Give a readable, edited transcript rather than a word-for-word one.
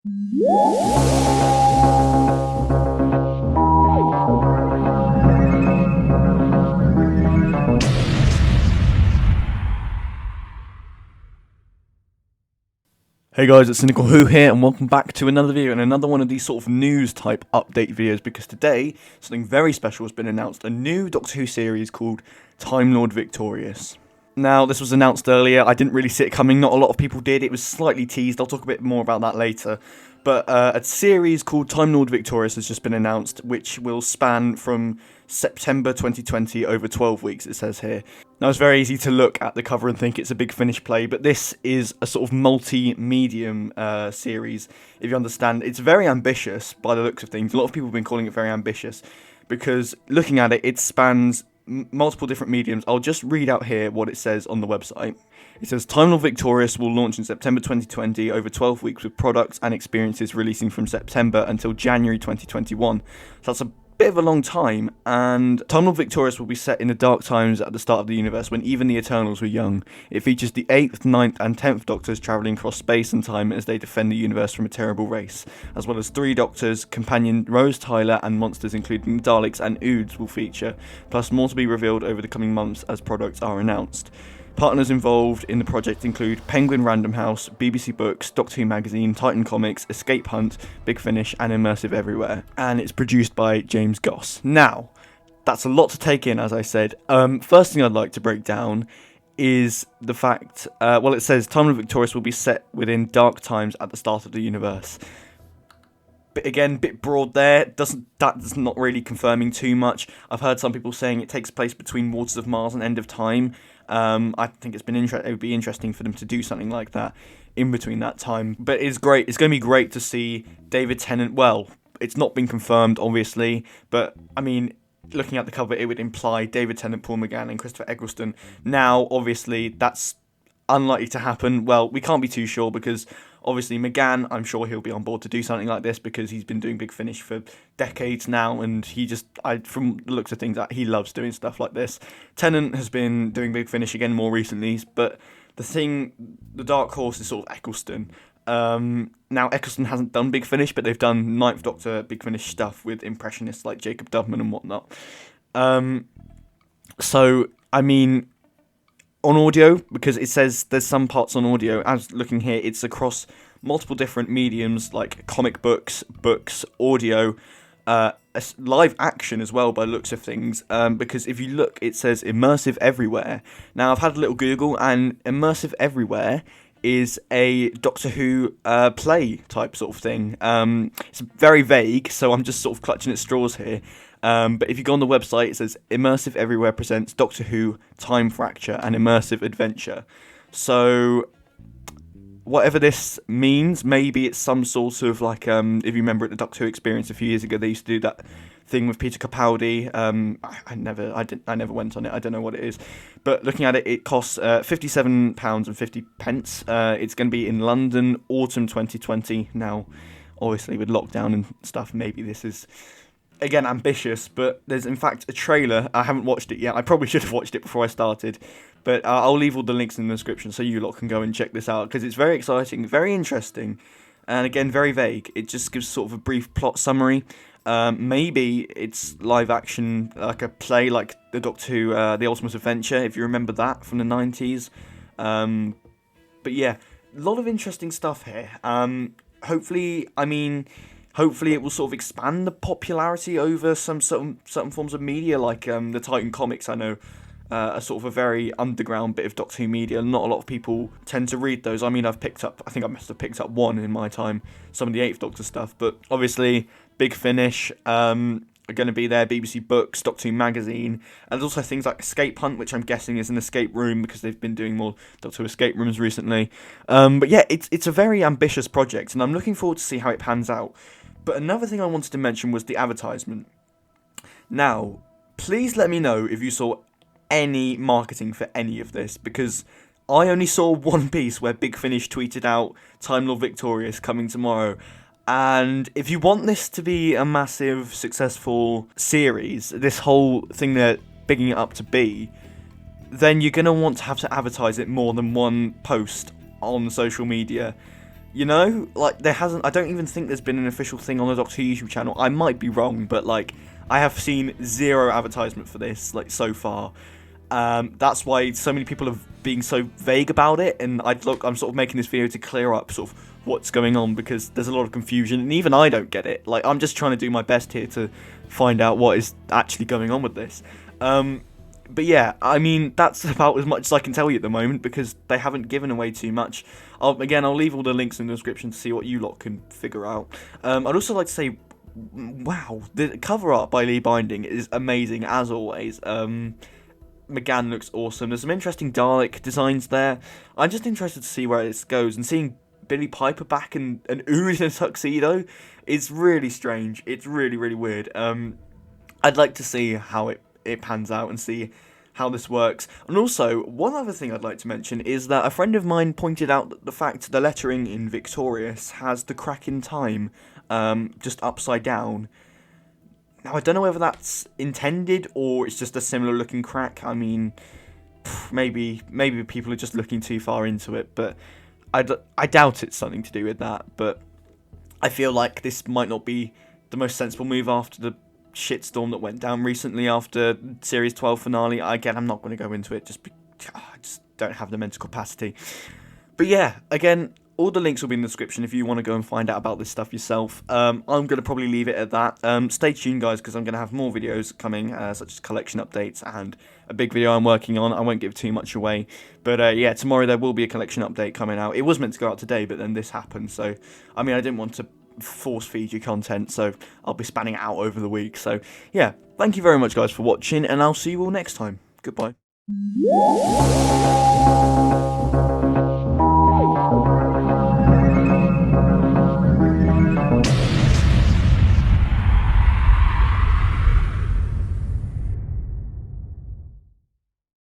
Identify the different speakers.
Speaker 1: Hey guys, it's Cynical Who here, and welcome back to another video and another one of these sort of news type update videos, because today something very special has been announced, a new Doctor Who series called Time Lord Victorious. Now, this was announced earlier. I didn't really see it coming, not a lot of people did. It was slightly teased. I'll talk a bit more about that later. But a series called Time Lord Victorious has just been announced, which will span from September 2020 over 12 weeks, it says here. Now, it's very easy to look at the cover and think it's a Big Finish play, but this is a sort of multi-medium series, if you understand. It's very ambitious by the looks of things. A lot of people have been calling it very ambitious, because looking at it, it spans multiple different mediums. I'll just read out here what it says on the website. It says, Time Lord Victorious will launch in September 2020 over 12 weeks with products and experiences releasing from September until January 2021. So that's a bit of a long time, and Time Lord Victorious will be set in the dark times at the start of the universe when even the Eternals were young. It features the 8th, 9th and 10th Doctors travelling across space and time as they defend the universe from a terrible race, as well as 3 Doctors, companion Rose Tyler, and monsters including Daleks and Oods will feature, plus more to be revealed over the coming months as products are announced. Partners involved in the project include Penguin Random House, BBC Books, Doctor Who Magazine, Titan Comics, Escape Hunt, Big Finish and Immersive Everywhere. And it's produced by James Goss. Now, that's a lot to take in, as I said. First thing I'd like to break down is the fact, it says Time Lord Victorious will be set within dark times at the start of the universe. But again, bit broad there. That's not really confirming too much. I've heard some people saying it takes place between Waters of Mars and End of Time. I think it would be interesting for them to do something like that in between that time. But it's great. It's going to be great to see David Tennant. Well, it's not been confirmed, obviously, but I mean, looking at the cover, it would imply David Tennant, Paul McGann, and Christopher Eccleston. Now, obviously, that's unlikely to happen. Well, we can't be too sure, because obviously McGann, I'm sure he'll be on board to do something like this because he's been doing Big Finish for decades now, and from the looks of things, he loves doing stuff like this. Tennant has been doing Big Finish again more recently, but the dark horse is sort of Eccleston. Now, Eccleston hasn't done Big Finish, but they've done Ninth Doctor Big Finish stuff with impressionists like Jacob Doveman and whatnot. So, I mean, on audio, because it says there's some parts on audio, as looking here, it's across multiple different mediums like comic books, audio, live action as well by the looks of things, because if you look, it says Immersive Everywhere. Now, I've had a little Google, and Immersive Everywhere is a Doctor Who play type sort of thing. It's very vague, so I'm just sort of clutching at straws here. But if you go on the website, it says Immersive Everywhere presents Doctor Who, Time Fracture and Immersive Adventure. So, whatever this means, maybe it's some sort of like, if you remember at the Doctor Who Experience a few years ago, they used to do that thing with Peter Capaldi. I never went on it. I don't know what it is. But looking at it, it costs £57.50. It's going to be in London, autumn 2020. Now, obviously with lockdown and stuff, maybe this is, again, ambitious, but there's in fact a trailer. I haven't watched it yet. I probably should have watched it before I started, but I'll leave all the links in the description so you lot can go and check this out, because it's very exciting, very interesting, and again, very vague. It just gives sort of a brief plot summary. Maybe it's live action, like a play like the Doctor Who, The Ultimate Adventure, if you remember that from the 90s. But yeah, a lot of interesting stuff here. Hopefully it will sort of expand the popularity over some certain forms of media, like the Titan Comics. I know are sort of a very underground bit of Doctor Who media. Not a lot of people tend to read those. I mean, I think I must have picked up one in my time, some of the 8th Doctor stuff. But obviously, Big Finish are going to be there, BBC Books, Doctor Who Magazine, and there's also things like Escape Hunt, which I'm guessing is an escape room because they've been doing more Doctor Who escape rooms recently. But yeah, it's a very ambitious project, and I'm looking forward to see how it pans out. But another thing I wanted to mention was the advertisement. Now, please let me know if you saw any marketing for any of this, because I only saw one piece where Big Finish tweeted out Time Lord Victorious coming tomorrow. And if you want this to be a massive, successful series, this whole thing they're bigging it up to be, then you're going to want to have to advertise it more than one post on social media. You know, like there hasn't. I don't even think there's been an official thing on the Doctor Who YouTube channel. I might be wrong, but like I have seen zero advertisement for this like so far. That's why so many people are being so vague about it. And I'm sort of making this video to clear up sort of what's going on because there's a lot of confusion, and even I don't get it. Like I'm just trying to do my best here to find out what is actually going on with this. But yeah, I mean, that's about as much as I can tell you at the moment because they haven't given away too much. I'll leave all the links in the description to see what you lot can figure out. I'd also like to say, wow, the cover art by Lee Binding is amazing, as always. McGann looks awesome. There's some interesting Dalek designs there. I'm just interested to see where this goes, and seeing Billy Piper back and Ood in a tuxedo is really strange. It's really, really weird. I'd like to see how it pans out and see how this works. And also, one other thing I'd like to mention is that a friend of mine pointed out that the fact the lettering in Victorious has the crack in time just upside down. Now, I don't know whether that's intended or it's just a similar looking crack. I mean, maybe people are just looking too far into it, but I doubt it's something to do with that. But I feel like this might not be the most sensible move after the shitstorm that went down recently after Series 12 finale. Again, I'm not going to go into it just because I just don't have the mental capacity. But yeah, again, all the links will be in the description if you want to go and find out about this stuff yourself. I'm going to probably leave it at that. Stay tuned, guys, because I'm going to have more videos coming, such as collection updates and a big video I'm working on. I won't give too much away. But yeah, tomorrow there will be a collection update coming out. It was meant to go out today, but then this happened. So, I mean, I didn't want to force feed you content, so I'll be spanning it out over the week. So yeah, thank you very much, guys, for watching, and I'll see you all next time. Goodbye.